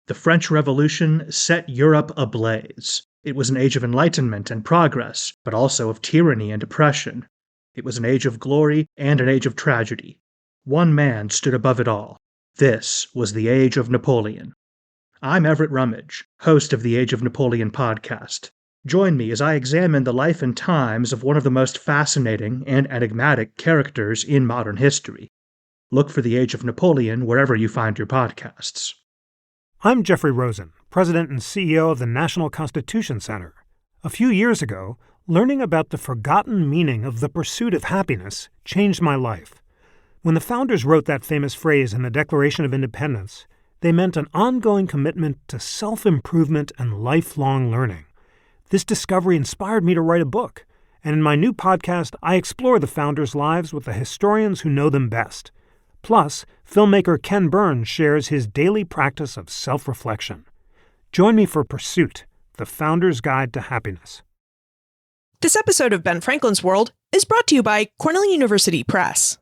The French Revolution set Europe ablaze. It was an age of enlightenment and progress, but also of tyranny and oppression. It was an age of glory and an age of tragedy. One man stood above it all. This was the Age of Napoleon. I'm Everett Rummage, host of the Age of Napoleon podcast. Join me as I examine the life and times of one of the most fascinating and enigmatic characters in modern history. Look for the Age of Napoleon wherever you find your podcasts. I'm Jeffrey Rosen, President and CEO of the National Constitution Center. A few years ago, learning about the forgotten meaning of the pursuit of happiness changed my life. When the founders wrote that famous phrase in the Declaration of Independence, they meant an ongoing commitment to self-improvement and lifelong learning. This discovery inspired me to write a book, and in my new podcast, I explore the founders' lives with the historians who know them best. Plus, filmmaker Ken Burns shares his daily practice of self-reflection. Join me for Pursuit, the Founder's Guide to Happiness. This episode of Ben Franklin's World is brought to you by Cornell University Press.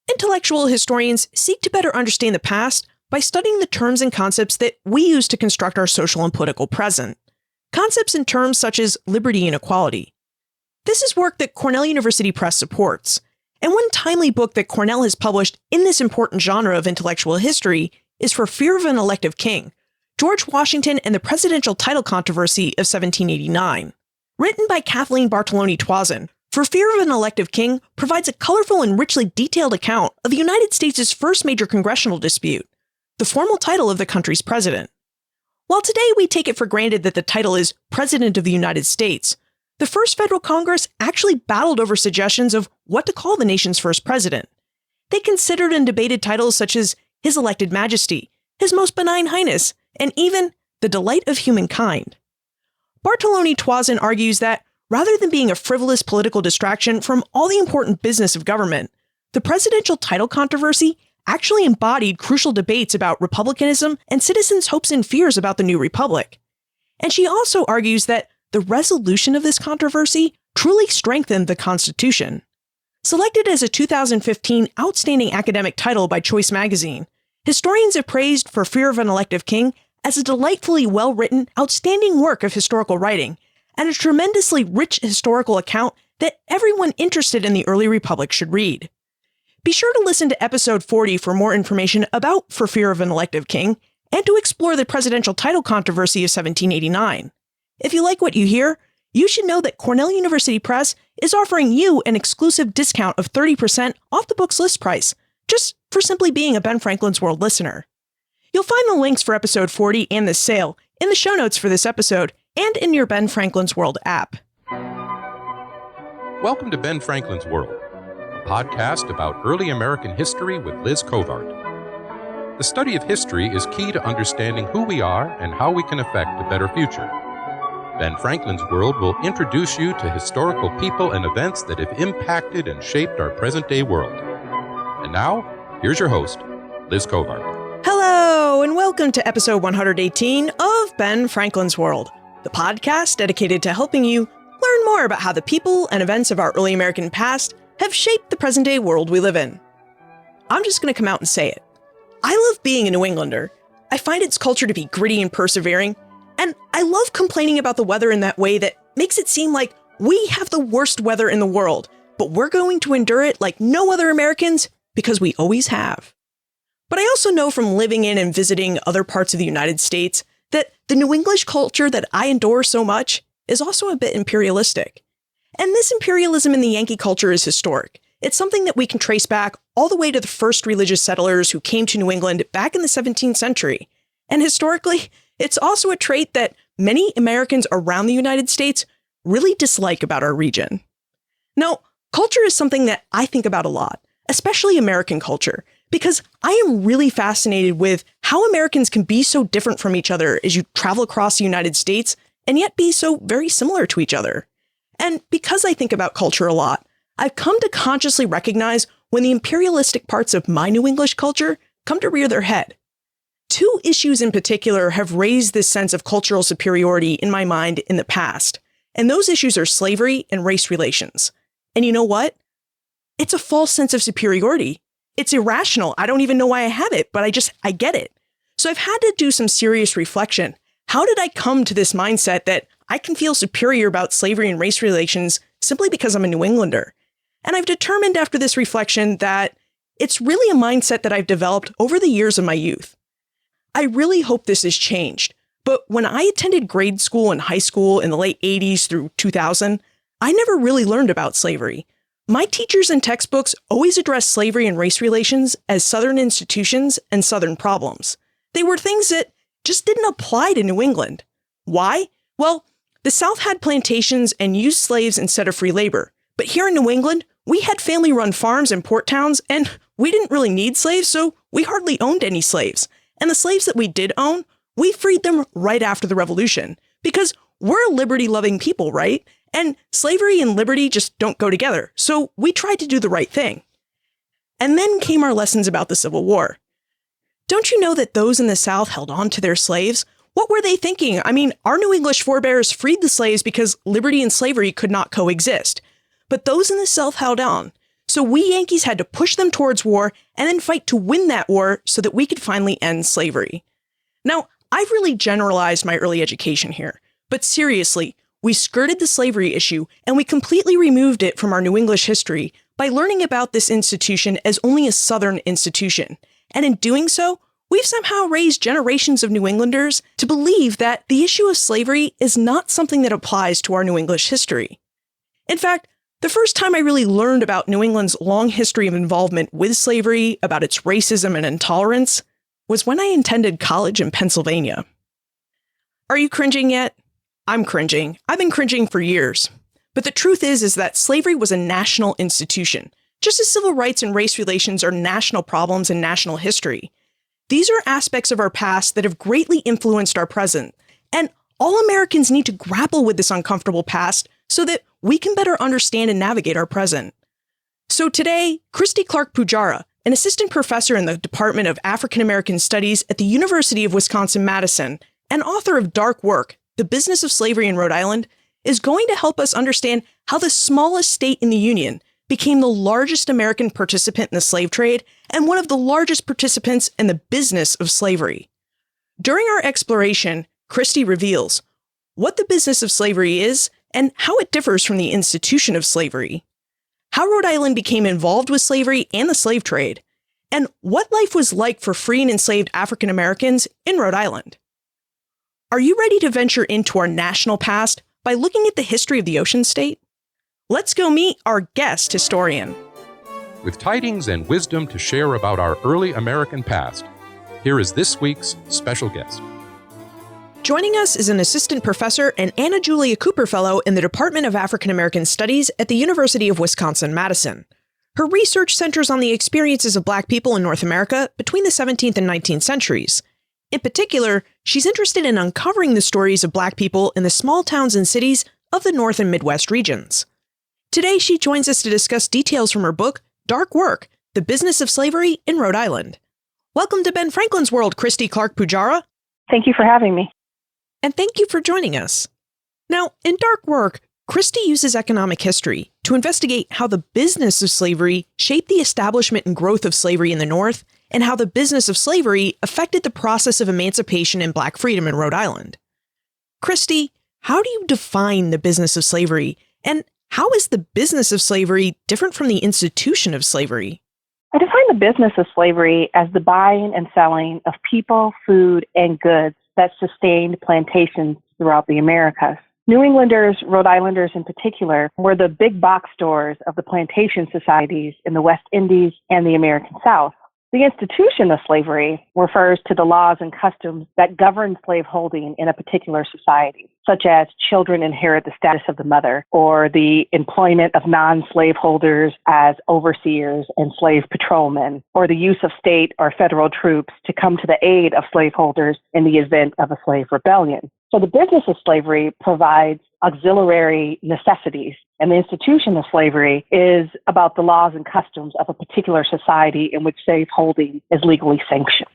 Intellectual historians seek to better understand the past by studying the terms and concepts that we use to construct our social and political present. Concepts and terms such as liberty and equality. This is work that Cornell University Press supports. And one timely book that Cornell has published in this important genre of intellectual history is For Fear of an Elective King, George Washington and the Presidential Title Controversy of 1789. Written by Kathleen Bartoloni-Toisin, For Fear of an Elective King provides a colorful and richly detailed account of the United States' first major congressional dispute, the formal title of the country's president. While today we take it for granted that the title is President of the United States, the first federal Congress actually battled over suggestions of what to call the nation's first president. They considered and debated titles such as His Elected Majesty, His Most Benign Highness, and even the Delight of Humankind. Bartoloni-Toisin argues that, rather than being a frivolous political distraction from all the important business of government, the presidential title controversy actually embodied crucial debates about republicanism and citizens' hopes and fears about the new republic. And she also argues that the resolution of this controversy truly strengthened the Constitution. Selected as a 2015 Outstanding Academic Title by Choice magazine, historians have praised For Fear of an Elective King as a delightfully well-written, outstanding work of historical writing, and a tremendously rich historical account that everyone interested in the early republic should read. Be sure to listen to episode 40 for more information about For Fear of an Elective King, and to explore the presidential title controversy of 1789. If you like what you hear, you should know that Cornell University Press is offering you an exclusive discount of 30% off the book's list price, just for simply being a Ben Franklin's World listener. You'll find the links for episode 40 and this sale in the show notes for this episode and in your Ben Franklin's World app. Welcome to Ben Franklin's World, a podcast about early American history with Liz Covart. The study of history is key to understanding who we are and how we can affect a better future. Ben Franklin's World will introduce you to historical people and events that have impacted and shaped our present-day world. And now, here's your host, Liz Covart. Hello, and welcome to episode 118 of Ben Franklin's World, the podcast dedicated to helping you learn more about how the people and events of our early American past have shaped the present-day world we live in. I'm just going to come out and say it. I love being a New Englander. I find its culture to be gritty and persevering, and I love complaining about the weather in that way that makes it seem like we have the worst weather in the world, but we're going to endure it like no other Americans because we always have. But I also know from living in and visiting other parts of the United States that the New English culture that I adore so much is also a bit imperialistic. And this imperialism in the Yankee culture is historic. It's something that we can trace back all the way to the first religious settlers who came to New England back in the 17th century. And historically, it's also a trait that many Americans around the United States really dislike about our region. Now, culture is something that I think about a lot, especially American culture, because I am really fascinated with how Americans can be so different from each other as you travel across the United States and yet be so very similar to each other. And because I think about culture a lot, I've come to consciously recognize when the imperialistic parts of my New English culture come to rear their head. Two issues in particular have raised this sense of cultural superiority in my mind in the past, and those issues are slavery and race relations. And you know what? It's a false sense of superiority. It's irrational. I don't even know why I have it, but I get it. So So I've had to do some serious reflection. How did I come to this mindset that I can feel superior about slavery and race relations simply because I'm a New Englander? And I've determined after this reflection that it's really a mindset that I've developed over the years of my youth. I really hope this has changed, but when I attended grade school and high school in the late 80s through 2000, I never really learned about slavery. My teachers and textbooks always addressed slavery and race relations as Southern institutions and Southern problems. They were things that just didn't apply to New England. Why? Well, the South had plantations and used slaves instead of free labor. But here in New England, we had family-run farms and port towns, and we didn't really need slaves, so we hardly owned any slaves. And the slaves that we did own, we freed them right after the Revolution. Because we're a liberty-loving people, right? And slavery and liberty just don't go together. So we tried to do the right thing. And then came our lessons about the Civil War. Don't you know that those in the South held on to their slaves? What were they thinking? I mean, our New English forebears freed the slaves because liberty and slavery could not coexist. But those in the South held on. So we Yankees had to push them towards war and then fight to win that war so that we could finally end slavery. Now, I've really generalized my early education here, but seriously, we skirted the slavery issue and we completely removed it from our New English history by learning about this institution as only a Southern institution. And in doing so, we've somehow raised generations of New Englanders to believe that the issue of slavery is not something that applies to our New English history. In fact, the first time I really learned about New England's long history of involvement with slavery, about its racism and intolerance, was when I attended college in Pennsylvania. Are you cringing yet? I'm cringing. I've been cringing for years. But the truth is that slavery was a national institution, just as civil rights and race relations are national problems in national history. These are aspects of our past that have greatly influenced our present, and all Americans need to grapple with this uncomfortable past so that we can better understand and navigate our present. So today, Christy Clark Pujara, an assistant professor in the Department of African American Studies at the University of Wisconsin-Madison, and author of Dark Work, The Business of Slavery in Rhode Island, is going to help us understand how the smallest state in the Union became the largest American participant in the slave trade and one of the largest participants in the business of slavery. During our exploration, Christy reveals what the business of slavery is and how it differs from the institution of slavery, how Rhode Island became involved with slavery and the slave trade, and what life was like for free and enslaved African Americans in Rhode Island. Are you ready to venture into our national past by looking at the history of the Ocean State? Let's go meet our guest historian. With tidings and wisdom to share about our early American past, here is this week's special guest. Joining us is an assistant professor and Anna Julia Cooper Fellow in the Department of African American Studies at the University of Wisconsin-Madison. Her research centers on the experiences of Black people in North America between the 17th and 19th centuries. In particular, she's interested in uncovering the stories of Black people in the small towns and cities of the North and Midwest regions. Today, she joins us to discuss details from her book, Dark Work, The Business of Slavery in Rhode Island. Welcome to Ben Franklin's World, Christy Clark Pujara. Thank you for having me. And thank you for joining us. Now, in Dark Work, Christy uses economic history to investigate how the business of slavery shaped the establishment and growth of slavery in the North, and how the business of slavery affected the process of emancipation and Black freedom in Rhode Island. Christy, how do you define the business of slavery, and how is the business of slavery different from the institution of slavery? I define the business of slavery as the buying and selling of people, food, and goods that sustained plantations throughout the Americas. New Englanders, Rhode Islanders in particular, were the big box stores of the plantation societies in the West Indies and the American South. The institution of slavery refers to the laws and customs that govern slaveholding in a particular society, such as children inherit the status of the mother, or the employment of non-slaveholders as overseers and slave patrolmen, or the use of state or federal troops to come to the aid of slaveholders in the event of a slave rebellion. So the business of slavery provides auxiliary necessities, and the institution of slavery is about the laws and customs of a particular society in which slaveholding is legally sanctioned.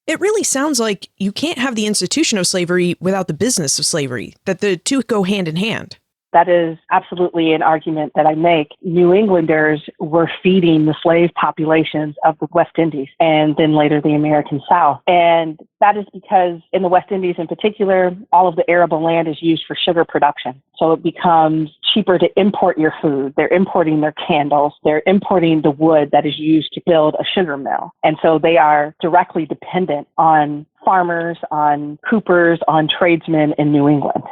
It really sounds like you can't have the institution of slavery without the business of slavery, that the two go hand in hand. That is absolutely an argument that I make. New Englanders were feeding the slave populations of the West Indies and then later the American South. And that is because in the West Indies in particular, all of the arable land is used for sugar production. So it becomes cheaper to import your food. They're importing their candles. They're importing the wood that is used to build a sugar mill. And so they are directly dependent on farmers, on coopers, on tradesmen in New England.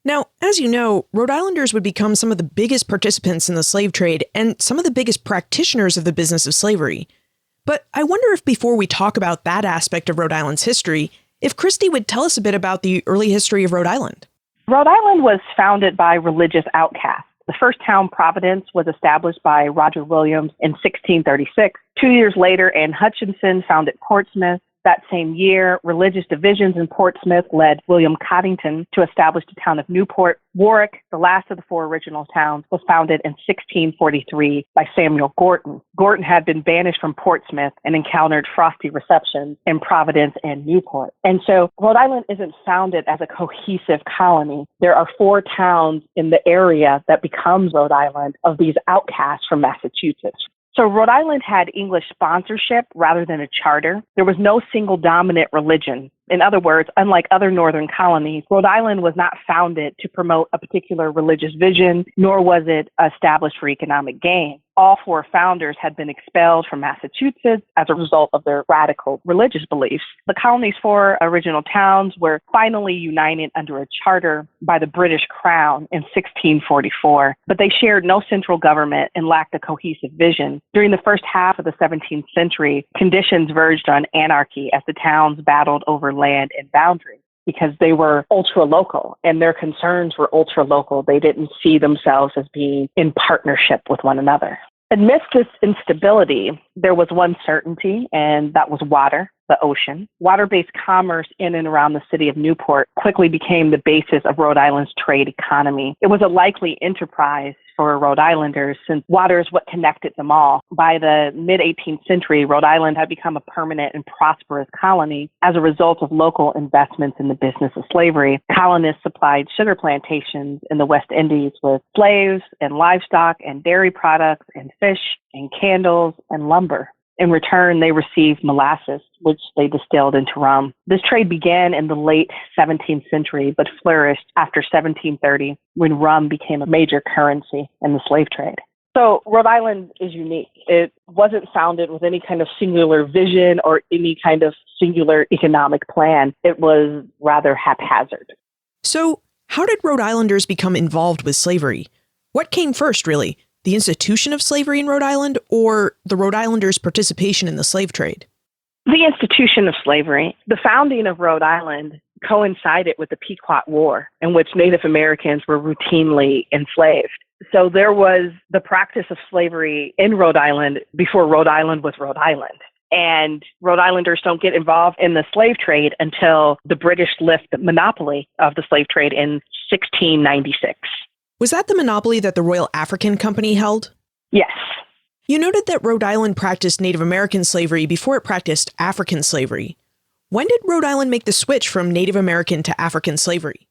Now, as you know, Rhode Islanders would become some of the biggest participants in the slave trade and some of the biggest practitioners of the business of slavery. But I wonder if before we talk about that aspect of Rhode Island's history, if Christy would tell us a bit about the early history of Rhode Island. Rhode Island was founded by religious outcasts. The first town, Providence, was established by Roger Williams in 1636. 2 years later, Anne Hutchinson founded Portsmouth. That same year, religious divisions in Portsmouth led William Coddington to establish the town of Newport. Warwick, the last of the four original towns, was founded in 1643 by Samuel Gorton. Gorton had been banished from Portsmouth and encountered frosty receptions in Providence and Newport. And so Rhode Island isn't founded as a cohesive colony. There are four towns in the area that becomes Rhode Island of these outcasts from Massachusetts. So Rhode Island had English sponsorship rather than a charter. There was no single dominant religion. In other words, unlike other northern colonies, Rhode Island was not founded to promote a particular religious vision, nor was it established for economic gain. All four founders had been expelled from Massachusetts as a result of their radical religious beliefs. The colony's four original towns were finally united under a charter by the British Crown in 1644, but they shared no central government and lacked a cohesive vision. During the first half of the 17th century, conditions verged on anarchy as the towns battled over land and boundaries because they were ultra-local and their concerns were ultra-local. They didn't see themselves as being in partnership with one another. Amidst this instability, there was one certainty, and that was water, the ocean. Water-based commerce in and around the city of Newport quickly became the basis of Rhode Island's trade economy. It was a likely enterprise for Rhode Islanders since water is what connected them all. By the mid-18th century, Rhode Island had become a permanent and prosperous colony as a result of local investments in the business of slavery. Colonists supplied sugar plantations in the West Indies with slaves and livestock and dairy products and fish and candles and lumber. In return, they received molasses, which they distilled into rum. This trade began in the late 17th century, but flourished after 1730, when rum became a major currency in the slave trade. So Rhode Island is unique. It wasn't founded with any kind of singular vision or any kind of singular economic plan. It was rather haphazard. So how did Rhode Islanders become involved with slavery? What came first, really? The institution of slavery in Rhode Island or the Rhode Islanders' participation in the slave trade? The institution of slavery. The founding of Rhode Island coincided with the Pequot War, in which Native Americans were routinely enslaved. So there was the practice of slavery in Rhode Island before Rhode Island was Rhode Island. And Rhode Islanders don't get involved in the slave trade until the British lift the monopoly of the slave trade in 1696. Was that the monopoly that the Royal African Company held? Yes. You noted that Rhode Island practiced Native American slavery before it practiced African slavery. When did Rhode Island make the switch from Native American to African slavery?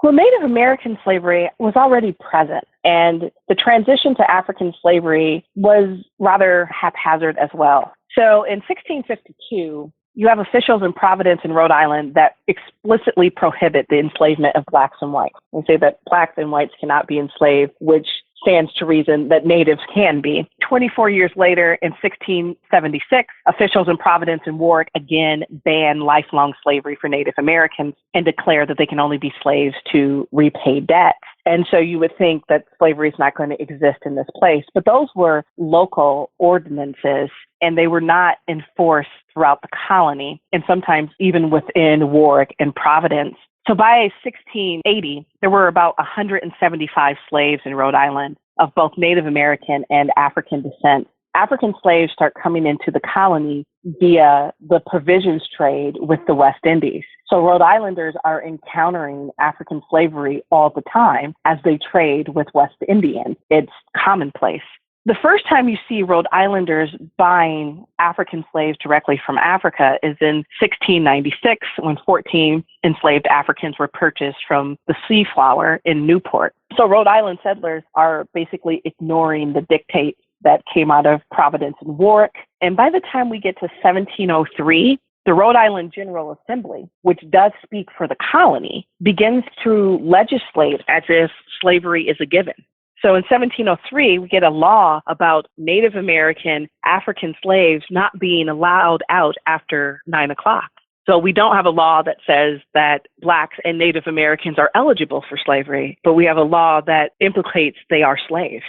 Well, Native American slavery was already present, and the transition to African slavery was rather haphazard as well. So in 1652, you have officials in Providence and Rhode Island that explicitly prohibit the enslavement of blacks and whites. They say that blacks and whites cannot be enslaved, which stands to reason that natives can be. 24 years later, in 1676, officials in Providence and Warwick again ban lifelong slavery for Native Americans and declare that they can only be slaves to repay debts. And so you would think that slavery is not going to exist in this place. But those were local ordinances, and they were not enforced throughout the colony, and sometimes even within Warwick and Providence. So by 1680, there were about 175 slaves in Rhode Island of both Native American and African descent. African slaves start coming into the colony via the provisions trade with the West Indies. So Rhode Islanders are encountering African slavery all the time as they trade with West Indians. It's commonplace. The first time you see Rhode Islanders buying African slaves directly from Africa is in 1696, when 14 enslaved Africans were purchased from the Seaflower in Newport. So Rhode Island settlers are basically ignoring the dictates that came out of Providence and Warwick. And by the time we get to 1703, the Rhode Island General Assembly, which does speak for the colony, begins to legislate as if slavery is a given. So in 1703, we get a law about Native American African slaves not being allowed out after 9 o'clock. So we don't have a law that says that Blacks and Native Americans are eligible for slavery, but we have a law that implicates they are slaves.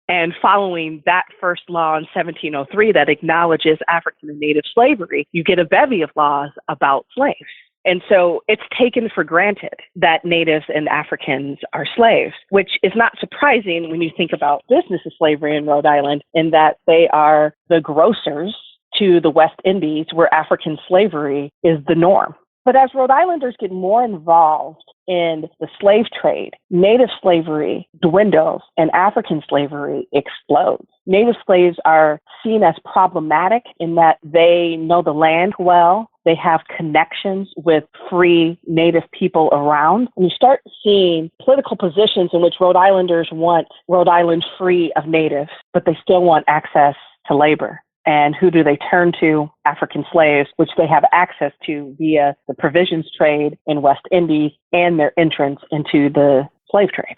And following that first law in 1703 that acknowledges African and Native slavery, you get a bevy of laws about slaves. And so it's taken for granted that Natives and Africans are slaves, which is not surprising when you think about business of slavery in Rhode Island, in that they are the grocers to the West Indies, where African slavery is the norm. But as Rhode Islanders get more involved in the slave trade, Native slavery dwindles and African slavery explodes. Native slaves are seen as problematic in that they know the land well. They have connections with free Native people around. And you start seeing political positions in which Rhode Islanders want Rhode Island free of natives, but they still want access to labor. And who do they turn to? African slaves, which they have access to via the provisions trade in West Indies and their entrance into the slave trade.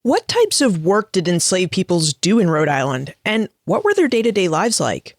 What types of work did enslaved peoples do in Rhode Island, and what were their day-to-day lives like?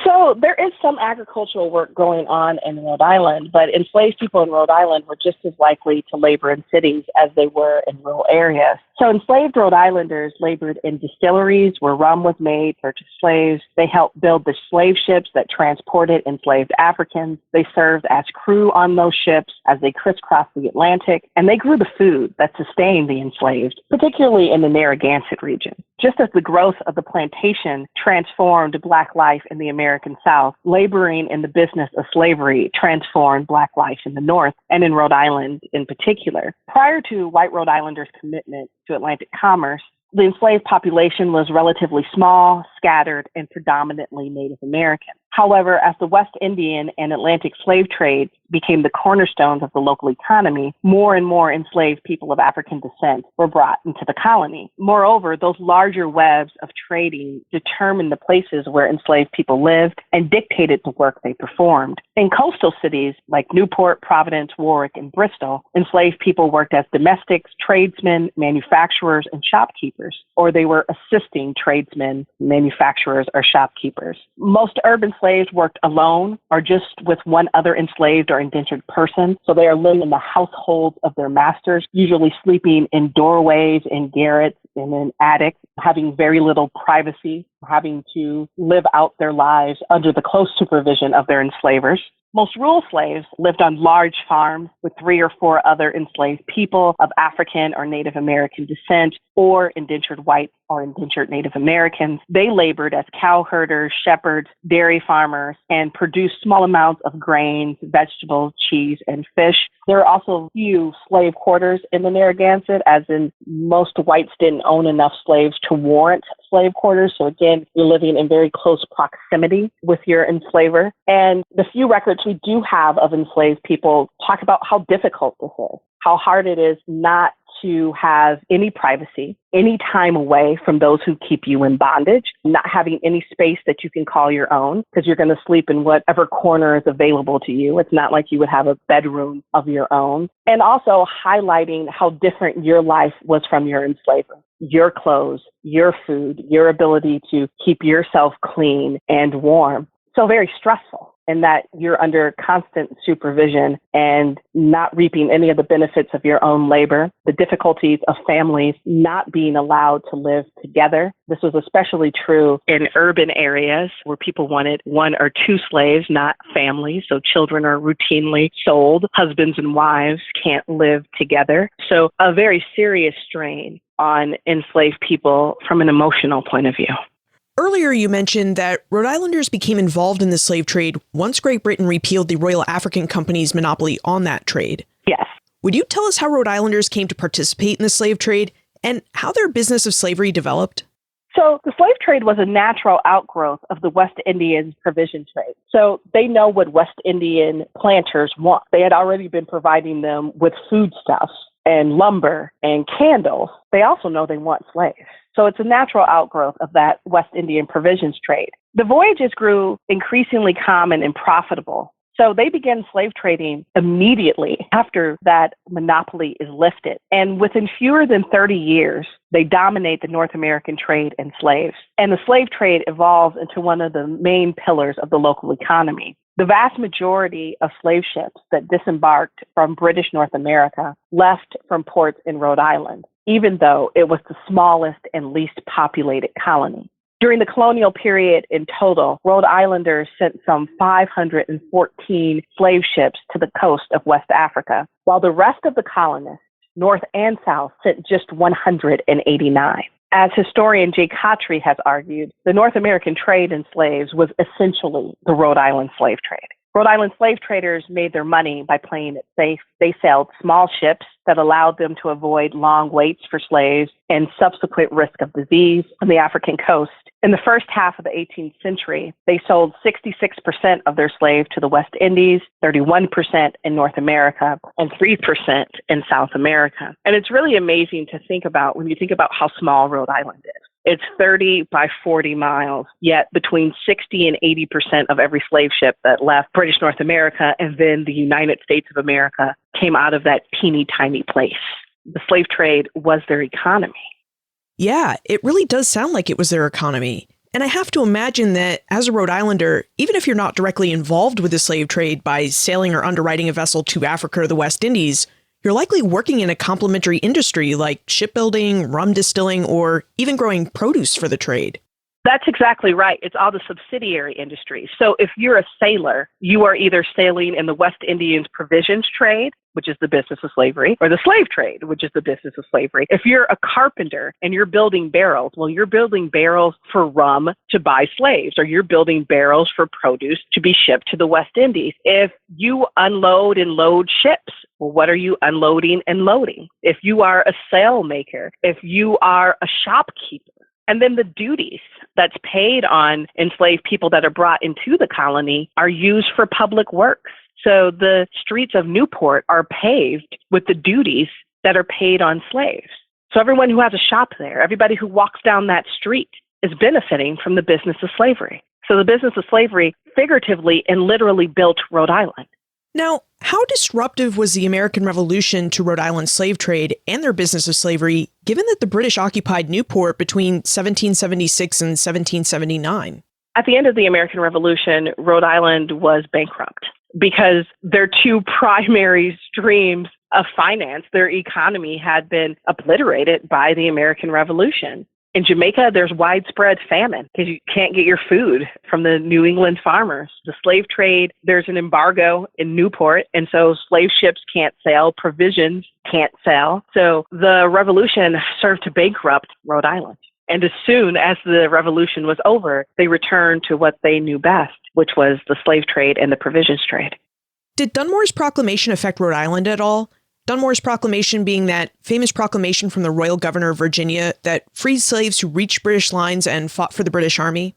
So there is some agricultural work going on in Rhode Island, but enslaved people in Rhode Island were just as likely to labor in cities as they were in rural areas. So enslaved Rhode Islanders labored in distilleries where rum was made, purchased slaves. They helped build the slave ships that transported enslaved Africans. They served as crew on those ships as they crisscrossed the Atlantic, and they grew the food that sustained the enslaved, particularly in the Narragansett region. Just as the growth of the plantation transformed Black life in the American South, laboring in the business of slavery transformed Black life in the North, and in Rhode Island in particular. Prior to white Rhode Islanders' commitment to Atlantic commerce, the enslaved population was relatively small, scattered, and predominantly Native American. However, as the West Indian and Atlantic slave trades became the cornerstones of the local economy, more and more enslaved people of African descent were brought into the colony. Moreover, those larger webs of trading determined the places where enslaved people lived and dictated the work they performed. In coastal cities like Newport, Providence, Warwick, and Bristol, enslaved people worked as domestics, tradesmen, manufacturers, and shopkeepers, or they were assisting tradesmen, manufacturers, or shopkeepers. Most urban slaves worked alone or just with one other enslaved or indentured person. So they are living in the households of their masters, usually sleeping in doorways, in garrets, in an attic, having very little privacy, having to live out their lives under the close supervision of their enslavers. Most rural slaves lived on large farms with 3 or 4 other enslaved people of African or Native American descent, or indentured white or indentured Native Americans. They labored as cow herders, shepherds, dairy farmers, and produced small amounts of grains, vegetables, cheese, and fish. There are also few slave quarters in the Narragansett, as in most whites didn't own enough slaves to warrant slave quarters. So again, you're living in very close proximity with your enslaver. And the few records we do have of enslaved people talk about how difficult this is, how hard it is not to have any privacy, any time away from those who keep you in bondage, not having any space that you can call your own, because you're going to sleep in whatever corner is available to you. It's not like you would have a bedroom of your own. And also highlighting how different your life was from your enslaver. Your clothes, your food, your ability to keep yourself clean and warm. So very stressful in that you're under constant supervision and not reaping any of the benefits of your own labor. The difficulties of families not being allowed to live together. This was especially true in urban areas where people wanted 1 or 2 slaves, not families. So children are routinely sold. Husbands and wives can't live together. So a very serious strain on enslaved people from an emotional point of view. Earlier, you mentioned that Rhode Islanders became involved in the slave trade once Great Britain repealed the Royal African Company's monopoly on that trade. Yes. Would you tell us how Rhode Islanders came to participate in the slave trade and how their business of slavery developed? So the slave trade was a natural outgrowth of the West Indian provision trade. So they know what West Indian planters want. They had already been providing them with foodstuffs and lumber and candles. They also know they want slaves. So it's a natural outgrowth of that West Indian provisions trade. The voyages grew increasingly common and profitable. So they began slave trading immediately after that monopoly is lifted. And within fewer than 30 years, they dominate the North American trade in slaves. And the slave trade evolves into one of the main pillars of the local economy. The vast majority of slave ships that disembarked from British North America left from ports in Rhode Island, even though it was the smallest and least populated colony. During the colonial period in total, Rhode Islanders sent some 514 slave ships to the coast of West Africa, while the rest of the colonists, North and South, sent just 189. As historian Jay Cottrey has argued, the North American trade in slaves was essentially the Rhode Island slave trade. Rhode Island slave traders made their money by playing it safe. They sailed small ships that allowed them to avoid long waits for slaves and subsequent risk of disease on the African coast. In the first half of the 18th century, they sold 66% of their slaves to the West Indies, 31% in North America, and 3% in South America. And it's really amazing to think about when you think about how small Rhode Island is. It's 30 by 40 miles, yet between 60 and 80% of every slave ship that left British North America and then the United States of America came out of that teeny tiny place. The slave trade was their economy. Yeah, it really does sound like it was their economy. And I have to imagine that as a Rhode Islander, even if you're not directly involved with the slave trade by sailing or underwriting a vessel to Africa or the West Indies, you're likely working in a complementary industry like shipbuilding, rum distilling, or even growing produce for the trade. That's exactly right. It's all the subsidiary industries. So if you're a sailor, you are either sailing in the West Indians provisions trade, which is the business of slavery, or the slave trade, which is the business of slavery. If you're a carpenter and you're building barrels, well, you're building barrels for rum to buy slaves, or you're building barrels for produce to be shipped to the West Indies. If you unload and load ships, well, what are you unloading and loading? If you are a sail maker, if you are a shopkeeper, and then the duties that's paid on enslaved people that are brought into the colony are used for public works. So the streets of Newport are paved with the duties that are paid on slaves. So everyone who has a shop there, everybody who walks down that street is benefiting from the business of slavery. So the business of slavery figuratively and literally built Rhode Island. Now, how disruptive was the American Revolution to Rhode Island's slave trade and their business of slavery, given that the British occupied Newport between 1776 and 1779? At the end of the American Revolution, Rhode Island was bankrupt because their two primary streams of finance, their economy, had been obliterated by the American Revolution. In Jamaica, there's widespread famine because you can't get your food from the New England farmers. The slave trade, there's an embargo in Newport, and so slave ships can't sail, provisions can't sell. So the revolution served to bankrupt Rhode Island. And as soon as the revolution was over, they returned to what they knew best, which was the slave trade and the provisions trade. Did Dunmore's proclamation affect Rhode Island at all? Dunmore's proclamation being that famous proclamation from the royal governor of Virginia that freed slaves who reached British lines and fought for the British Army?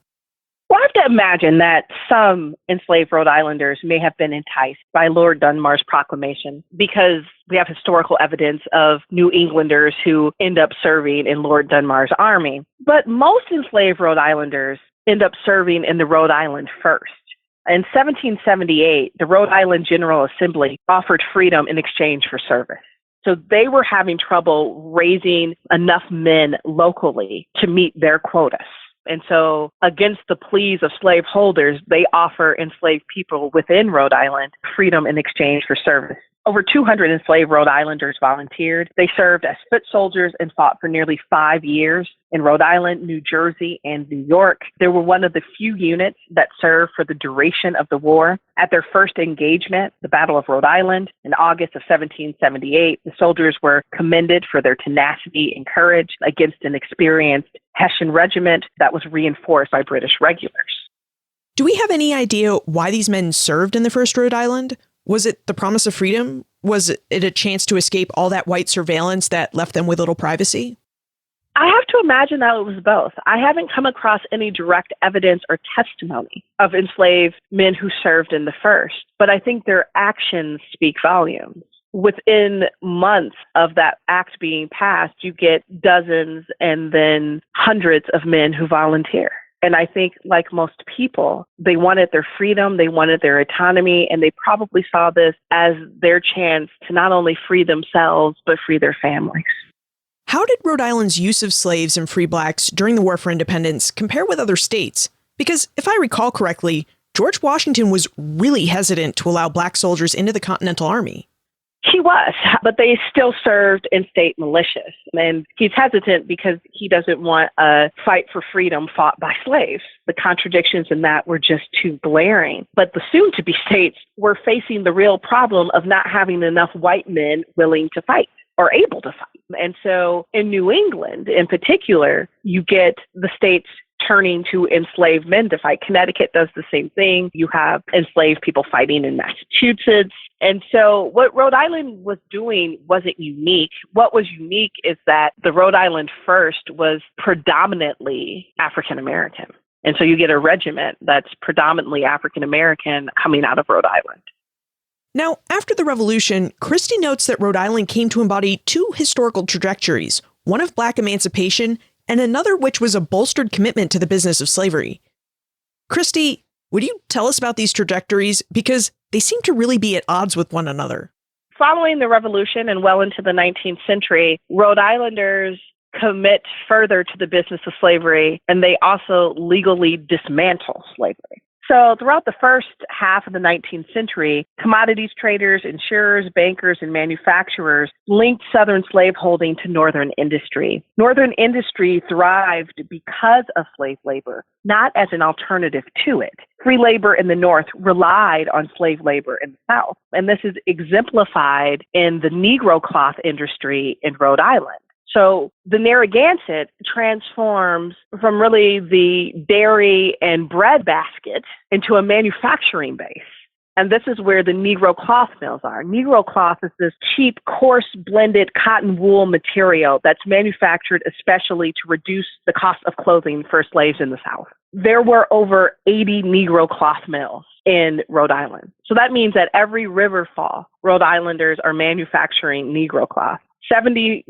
Well, I have to imagine that some enslaved Rhode Islanders may have been enticed by Lord Dunmore's proclamation because we have historical evidence of New Englanders who end up serving in Lord Dunmore's army. But most enslaved Rhode Islanders end up serving in the Rhode Island first. In 1778, the Rhode Island General Assembly offered freedom in exchange for service. So they were having trouble raising enough men locally to meet their quotas. And so against the pleas of slaveholders, they offer enslaved people within Rhode Island freedom in exchange for service. Over 200 enslaved Rhode Islanders volunteered. They served as foot soldiers and fought for nearly 5 years in Rhode Island, New Jersey, and New York. They were one of the few units that served for the duration of the war. At their first engagement, the Battle of Rhode Island, in August of 1778, the soldiers were commended for their tenacity and courage against an experienced Hessian regiment that was reinforced by British regulars. Do we have any idea why these men served in the first Rhode Island? Was it the promise of freedom? Was it a chance to escape all that white surveillance that left them with little privacy? I have to imagine that it was both. I haven't come across any direct evidence or testimony of enslaved men who served in the first, but I think their actions speak volumes. Within months of that act being passed, you get dozens and then hundreds of men who volunteer. And I think, like most people, they wanted their freedom, they wanted their autonomy, and they probably saw this as their chance to not only free themselves, but free their families. How did Rhode Island's use of slaves and free blacks during the War for Independence compare with other states? Because if I recall correctly, George Washington was really hesitant to allow black soldiers into the Continental Army. He was, but they still served in state militias. And he's hesitant because he doesn't want a fight for freedom fought by slaves. The contradictions in that were just too glaring. But the soon-to-be states were facing the real problem of not having enough white men willing to fight or able to fight. And so in New England, in particular, you get the states turning to enslaved men to fight. Connecticut does the same thing. You have enslaved people fighting in Massachusetts. And so what Rhode Island was doing wasn't unique. What was unique is that the Rhode Island First was predominantly African American. And so you get a regiment that's predominantly African American coming out of Rhode Island. Now, after the Revolution, Christie notes that Rhode Island came to embody two historical trajectories, one of black emancipation and another which was a bolstered commitment to the business of slavery. Christie, would you tell us about these trajectories? Because they seem to really be at odds with one another. Following the Revolution and well into the 19th century, Rhode Islanders commit further to the business of slavery, and they also legally dismantle slavery. So throughout the first half of the 19th century, commodities traders, insurers, bankers, and manufacturers linked Southern slaveholding to Northern industry. Northern industry thrived because of slave labor, not as an alternative to it. Free labor in the North relied on slave labor in the South, and this is exemplified in the Negro cloth industry in Rhode Island. So the Narragansett transforms from really the dairy and bread basket into a manufacturing base. And this is where the Negro cloth mills are. Negro cloth is this cheap, coarse, blended cotton wool material that's manufactured especially to reduce the cost of clothing for slaves in the South. There were over 80 Negro cloth mills in Rhode Island. So that means that every river fall, Rhode Islanders are manufacturing Negro cloth. 79%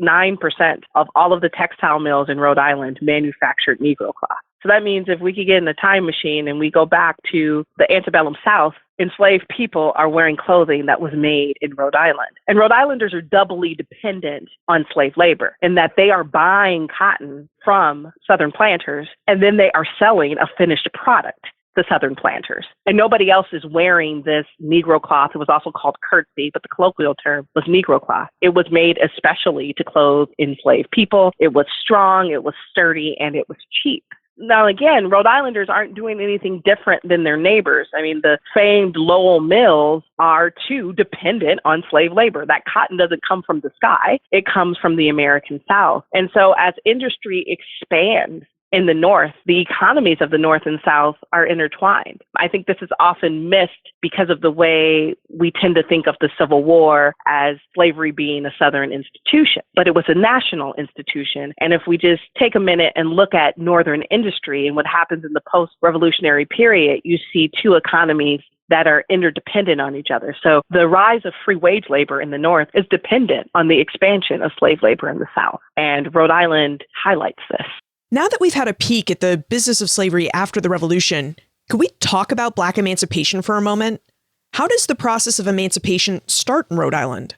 of all of the textile mills in Rhode Island manufactured Negro cloth. So that means if we could get in a time machine and we go back to the antebellum South, enslaved people are wearing clothing that was made in Rhode Island. And Rhode Islanders are doubly dependent on slave labor in that they are buying cotton from Southern planters and then they are selling a finished product the Southern planters. And nobody else is wearing this Negro cloth. It was also called curtsy, but the colloquial term was Negro cloth. It was made especially to clothe enslaved people. It was strong, it was sturdy, and it was cheap. Now, again, Rhode Islanders aren't doing anything different than their neighbors. I mean, the famed Lowell mills are too dependent on slave labor. That cotton doesn't come from the sky. It comes from the American South. And so as industry expands in the North, the economies of the North and South are intertwined. I think this is often missed because of the way we tend to think of the Civil War as slavery being a Southern institution, but it was a national institution. And if we just take a minute and look at Northern industry and what happens in the post-revolutionary period, you see two economies that are interdependent on each other. So the rise of free wage labor in the North is dependent on the expansion of slave labor in the South. And Rhode Island highlights this. Now that we've had a peek at the business of slavery after the Revolution, could we talk about Black emancipation for a moment? How does the process of emancipation start in Rhode Island?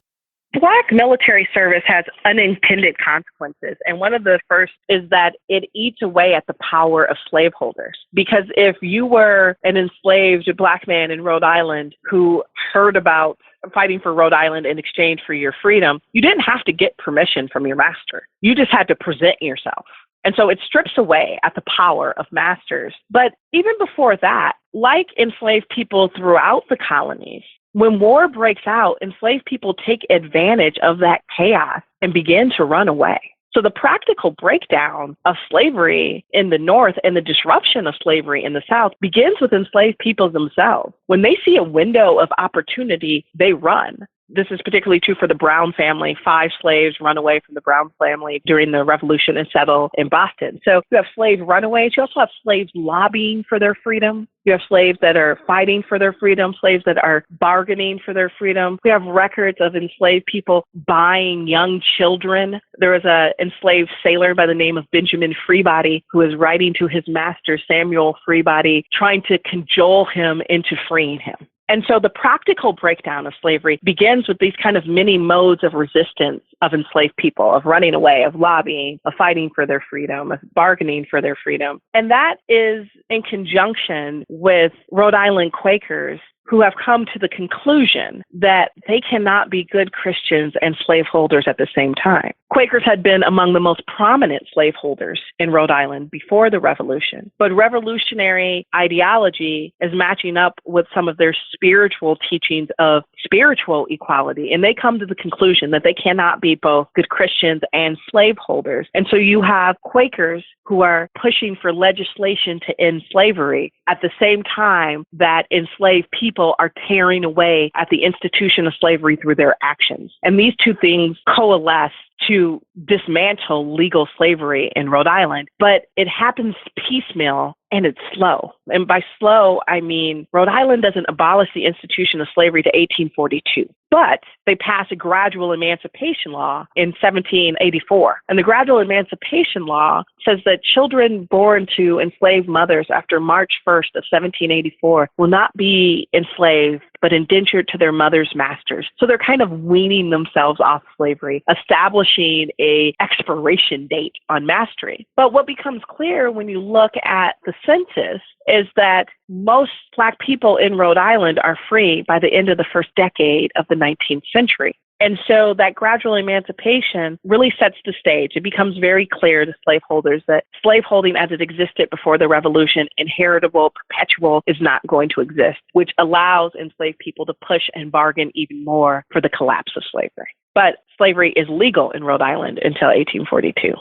Black military service has unintended consequences. And one of the first is that it eats away at the power of slaveholders. Because if you were an enslaved Black man in Rhode Island who heard about fighting for Rhode Island in exchange for your freedom, you didn't have to get permission from your master. You just had to present yourself. And so it strips away at the power of masters. But even before that, like enslaved people throughout the colonies, when war breaks out, enslaved people take advantage of that chaos and begin to run away. So the practical breakdown of slavery in the North and the disruption of slavery in the South begins with enslaved people themselves. When they see a window of opportunity, they run. This is particularly true for the Brown family. 5 slaves run away from the Brown family during the Revolution and settle in Boston. So you have slave runaways. You also have slaves lobbying for their freedom. You have slaves that are fighting for their freedom, slaves that are bargaining for their freedom. We have records of enslaved people buying young children. There was an enslaved sailor by the name of Benjamin Freebody who was writing to his master, Samuel Freebody, trying to cajole him into freeing him. And so the practical breakdown of slavery begins with these kind of many modes of resistance of enslaved people, of running away, of lobbying, of fighting for their freedom, of bargaining for their freedom. And that is in conjunction with Rhode Island Quakers who have come to the conclusion that they cannot be good Christians and slaveholders at the same time. Quakers had been among the most prominent slaveholders in Rhode Island before the Revolution, but revolutionary ideology is matching up with some of their spiritual teachings of spiritual equality, and they come to the conclusion that they cannot be both good Christians and slaveholders. And so you have Quakers who are pushing for legislation to end slavery at the same time that enslaved people are tearing away at the institution of slavery through their actions. And these two things coalesce to dismantle legal slavery in Rhode Island, but it happens piecemeal and it's slow. And by slow, I mean Rhode Island doesn't abolish the institution of slavery to 1842, but they pass a gradual emancipation law in 1784. And the gradual emancipation law says that children born to enslaved mothers after March 1st of 1784 will not be enslaved, but indentured to their mother's masters. So they're kind of weaning themselves off slavery, establishing a expiration date on mastery. But what becomes clear when you look at the census is that most Black people in Rhode Island are free by the end of the first decade of the 19th century. And so that gradual emancipation really sets the stage. It becomes very clear to slaveholders that slaveholding as it existed before the Revolution, inheritable, perpetual, is not going to exist, which allows enslaved people to push and bargain even more for the collapse of slavery. But slavery is legal in Rhode Island until 1842.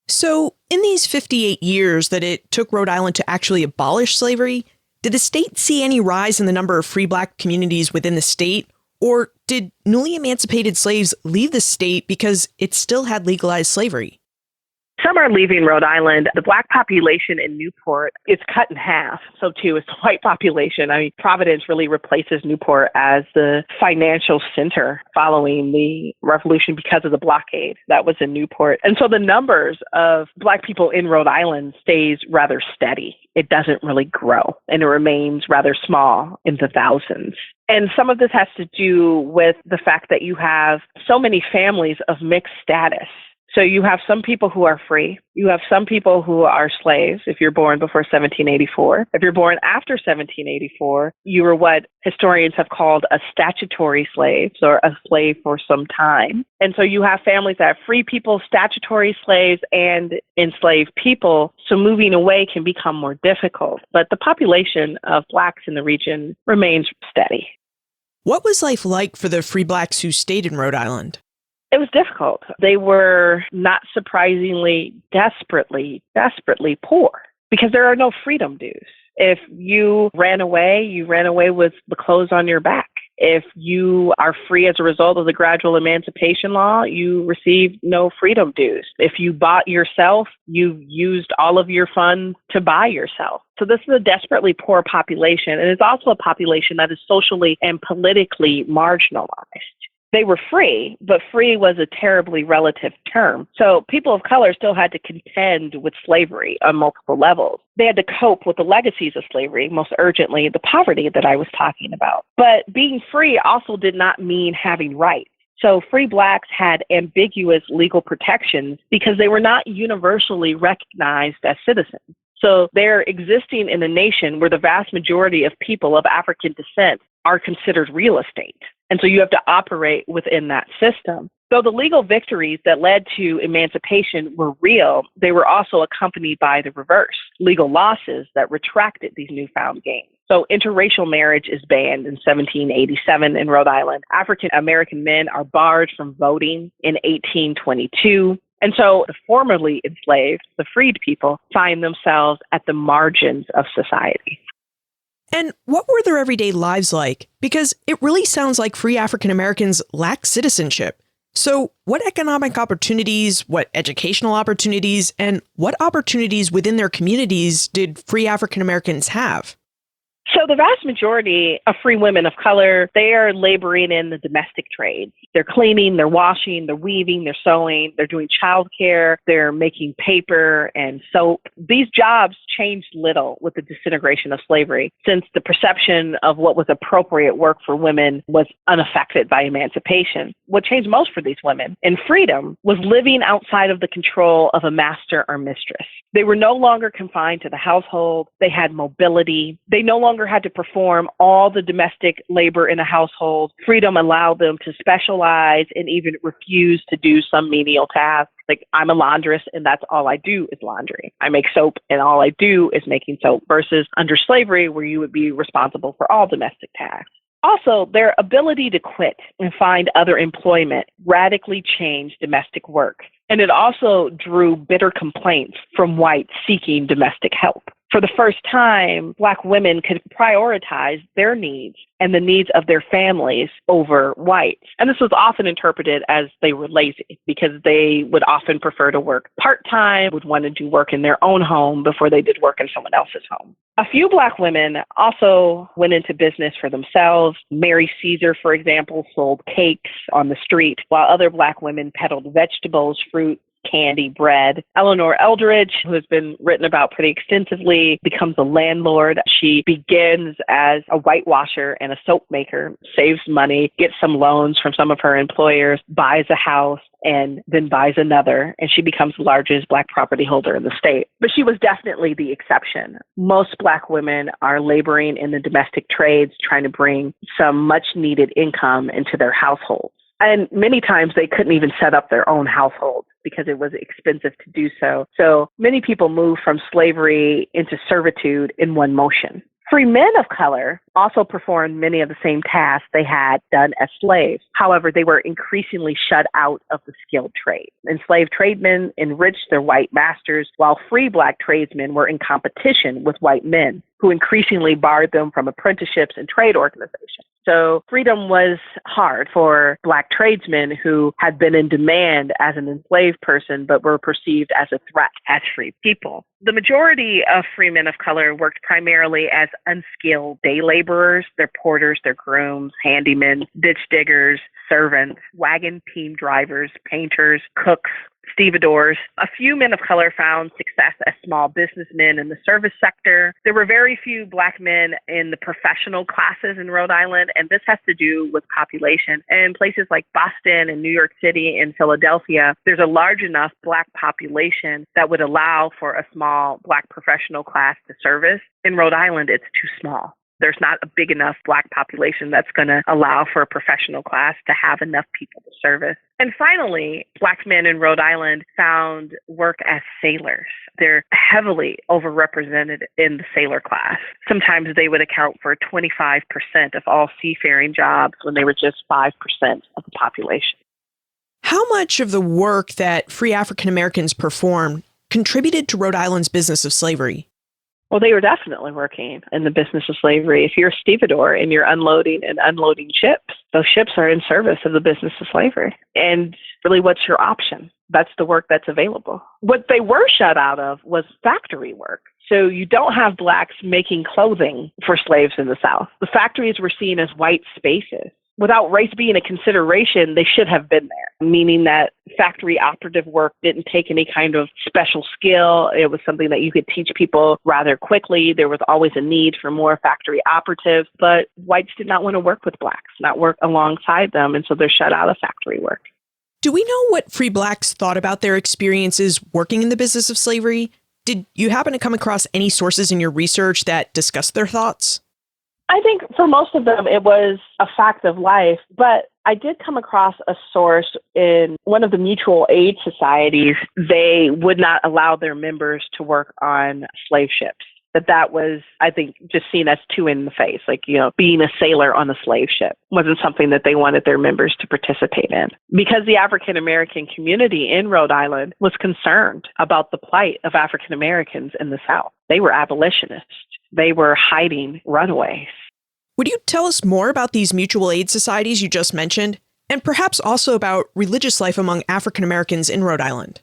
So, in these 58 years that it took Rhode Island to actually abolish slavery, did the state see any rise in the number of free Black communities within the state? Or did newly emancipated slaves leave the state because it still had legalized slavery? Some are leaving Rhode Island. The Black population in Newport is cut in half. So too is the white population. I mean, Providence really replaces Newport as the financial center following the Revolution because of the blockade that was in Newport. And so the numbers of Black people in Rhode Island stays rather steady. It doesn't really grow, and it remains rather small in the thousands. And some of this has to do with the fact that you have so many families of mixed status. So you have some people who are free. You have some people who are slaves if you're born before 1784. If you're born after 1784, you were what historians have called a statutory slave, or a slave for some time. And so you have families that have free people, statutory slaves, and enslaved people. So moving away can become more difficult. But the population of Blacks in the region remains steady. What was life like for the free Blacks who stayed in Rhode Island? It was difficult. They were, not surprisingly, desperately poor because there are no freedom dues. If you ran away with the clothes on your back. If you are free as a result of the gradual emancipation law, you receive no freedom dues. If you bought yourself, you've used all of your funds to buy yourself. So this is a desperately poor population, and it's also a population that is socially and politically marginalized. They were free, but free was a terribly relative term. So people of color still had to contend with slavery on multiple levels. They had to cope with the legacies of slavery, most urgently the poverty that I was talking about. But being free also did not mean having rights. So free Blacks had ambiguous legal protections because they were not universally recognized as citizens. So they're existing in a nation where the vast majority of people of African descent are considered real estate. And so you have to operate within that system. Though the legal victories that led to emancipation were real, they were also accompanied by the reverse, legal losses that retracted these newfound gains. So interracial marriage is banned in 1787 in Rhode Island. African American men are barred from voting in 1822. And so the formerly enslaved, the freed people, find themselves at the margins of society. And what were their everyday lives like? Because it really sounds like free African Americans lack citizenship. So what economic opportunities, what educational opportunities, and what opportunities within their communities did free African Americans have? So the vast majority of free women of color, they are laboring in the domestic trades. They're cleaning, they're washing, they're weaving, they're sewing, they're doing childcare, they're making paper and soap. These jobs changed little with the disintegration of slavery, since the perception of what was appropriate work for women was unaffected by emancipation. What changed most for these women in freedom was living outside of the control of a master or mistress. They were no longer confined to the household. They had mobility. They no longer had to perform all the domestic labor in a household. Freedom allowed them to specialize and even refuse to do some menial tasks. Like, I'm a laundress and that's all I do is laundry. I make soap and all I do is making soap, versus under slavery where you would be responsible for all domestic tasks. Also, their ability to quit and find other employment radically changed domestic work. And it also drew bitter complaints from whites seeking domestic help. For the first time, Black women could prioritize their needs and the needs of their families over whites. And this was often interpreted as they were lazy, because they would often prefer to work part-time, would want to do work in their own home before they did work in someone else's home. A few Black women also went into business for themselves. Mary Caesar, for example, sold cakes on the street, while other Black women peddled vegetables, fruit, candy, bread. Eleanor Eldridge, who has been written about pretty extensively, becomes a landlord. She begins as a whitewasher and a soap maker, saves money, gets some loans from some of her employers, buys a house, and then buys another, and she becomes the largest Black property holder in the state. But she was definitely the exception. Most Black women are laboring in the domestic trades, trying to bring some much-needed income into their households. And many times they couldn't even set up their own households because it was expensive to do so. So many people moved from slavery into servitude in one motion. Free men of color also performed many of the same tasks they had done as slaves. However, they were increasingly shut out of the skilled trade. Enslaved tradesmen enriched their white masters, while free Black tradesmen were in competition with white men, who increasingly barred them from apprenticeships and trade organizations. So freedom was hard for Black tradesmen who had been in demand as an enslaved person, but were perceived as a threat as free people. The majority of free men of color worked primarily as unskilled day laborers. They're porters, they're grooms, handymen, ditch diggers, servants, wagon team drivers, painters, cooks, stevedores. A few men of color found success as small businessmen in the service sector. There were very few Black men in the professional classes in Rhode Island, and this has to do with population. In places like Boston and New York City and Philadelphia, there's a large enough Black population that would allow for a small Black professional class to service. In Rhode Island, it's too small. There's not a big enough Black population that's going to allow for a professional class to have enough people to service. And finally, Black men in Rhode Island found work as sailors. They're heavily overrepresented in the sailor class. Sometimes they would account for 25% of all seafaring jobs when they were just 5% of the population. How much of the work that free African Americans performed contributed to Rhode Island's business of slavery? Well, they were definitely working in the business of slavery. If you're a stevedore and you're unloading and unloading ships, those ships are in service of the business of slavery. And really, what's your option? That's the work that's available. What they were shut out of was factory work. So you don't have Blacks making clothing for slaves in the South. The factories were seen as white spaces. Without race being a consideration, they should have been there, meaning that factory operative work didn't take any kind of special skill. It was something that you could teach people rather quickly. There was always a need for more factory operatives, but whites did not want to work with Blacks, not work alongside them, and so they're shut out of factory work. Do we know what free Blacks thought about their experiences working in the business of slavery? Did you happen to come across any sources in your research that discussed their thoughts? I think for most of them, it was a fact of life, but I did come across a source in one of the mutual aid societies. They would not allow their members to work on slave ships. That was, I think, just seen as too in the face. Like, being a sailor on a slave ship wasn't something that they wanted their members to participate in. Because the African American community in Rhode Island was concerned about the plight of African Americans in the South. they were abolitionists. They were hiding runaways. Would you tell us more about these mutual aid societies you just mentioned, and perhaps also about religious life among African Americans in Rhode Island?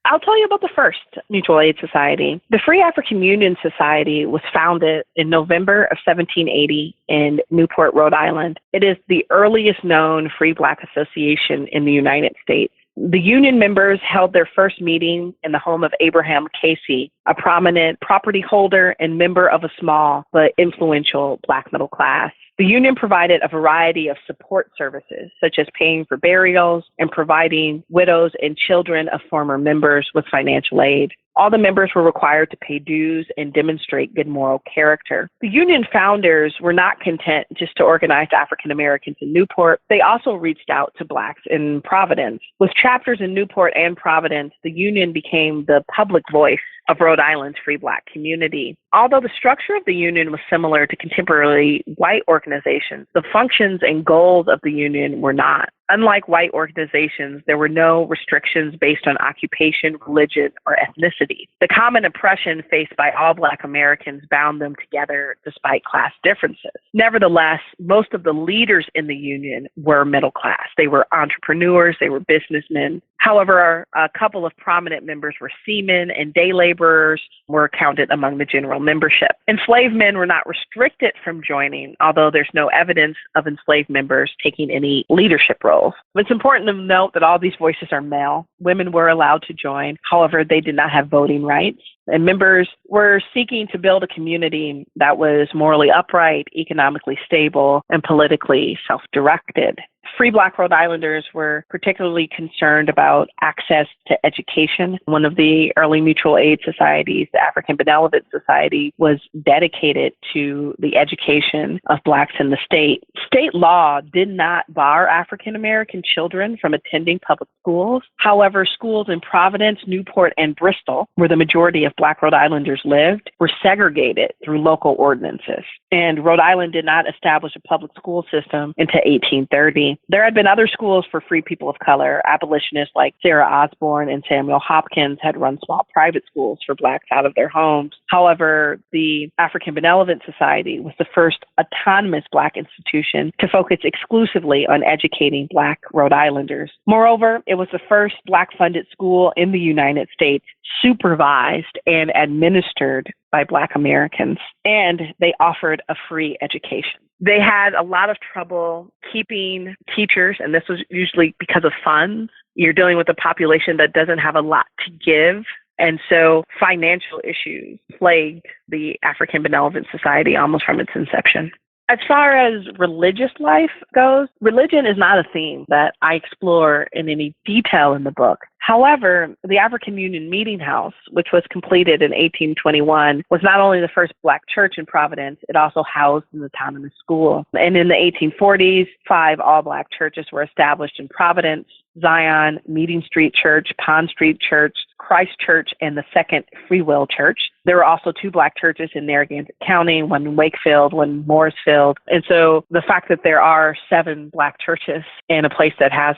I'll tell you about the first mutual aid society. The Free African Union Society was founded in November of 1780 in Newport, Rhode Island. It is the earliest known free Black association in the United States. The union members held their first meeting in the home of Abraham Casey, a prominent property holder and member of a small but influential Black middle class. The union provided a variety of support services, such as paying for burials and providing widows and children of former members with financial aid. All the members were required to pay dues and demonstrate good moral character. The union founders were not content just to organize African Americans in Newport. They also reached out to Blacks in Providence. With chapters in Newport and Providence, the union became the public voice of Rhode Island's free Black community. Although the structure of the union was similar to contemporary white organizations, the functions and goals of the union were not. Unlike white organizations, there were no restrictions based on occupation, religion, or ethnicity. The common oppression faced by all Black Americans bound them together despite class differences. Nevertheless, most of the leaders in the union were middle class. They were entrepreneurs, they were businessmen. However, a couple of prominent members were seamen, and day laborers were counted among the general membership. Enslaved men were not restricted from joining, although there's no evidence of enslaved members taking any leadership roles. It's important to note that all these voices are male. Women were allowed to join. However, they did not have voting rights. And members were seeking to build a community that was morally upright, economically stable, and politically self-directed. Free Black Rhode Islanders were particularly concerned about access to education. One of the early mutual aid societies, the African Benevolent Society, was dedicated to the education of Blacks in the state. State law did not bar African American children from attending public schools. However, schools in Providence, Newport, and Bristol, where the majority of Black Rhode Islanders lived, were segregated through local ordinances. And Rhode Island did not establish a public school system until 1830. There had been other schools for free people of color. Abolitionists like Sarah Osborne and Samuel Hopkins had run small private schools for Blacks out of their homes. However, the African Benevolent Society was the first autonomous Black institution to focus exclusively on educating Black Rhode Islanders. Moreover, it was the first Black-funded school in the United States supervised and administered by Black Americans, and they offered a free education. They had a lot of trouble keeping teachers, and this was usually because of funds. You're dealing with a population that doesn't have a lot to give, and so financial issues plagued the African Benevolent Society almost from its inception. As far as religious life goes, religion is not a theme that I explore in any detail in the book. However, the African Union Meeting House, which was completed in 1821, was not only the first Black church in Providence, it also housed an autonomous school. And in the 1840s, 5 all-Black churches were established in Providence: Zion, Meeting Street Church, Pond Street Church, Christ Church, and the Second Free Will Church. There were also 2 Black churches in Narragansett County, one in Wakefield, one in Morrisfield. And so the fact that there are 7 Black churches in a place that has,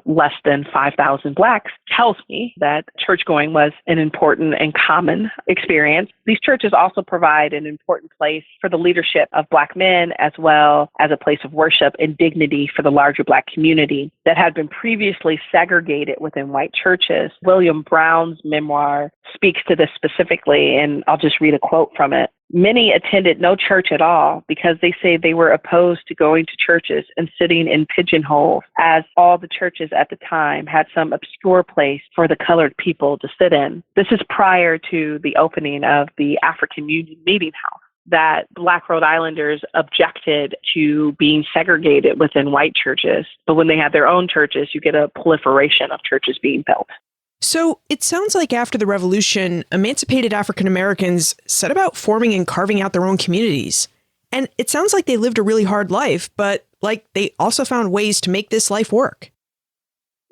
less than 5,000 Blacks tells me that church-going was an important and common experience. These churches also provide an important place for the leadership of Black men, as well as a place of worship and dignity for the larger Black community that had been previously segregated within white churches. William Brown's memoir speaks to this specifically, and I'll just read a quote from it. Many attended no church at all because they say they were opposed to going to churches and sitting in pigeonholes, as all the churches at the time had some obscure place for the colored people to sit in. This is prior to the opening of the African Union Meeting House, that Black Rhode Islanders objected to being segregated within white churches. But when they had their own churches, you get a proliferation of churches being built. So it sounds like after the Revolution, emancipated African Americans set about forming and carving out their own communities. And it sounds like they lived a really hard life, but they also found ways to make this life work.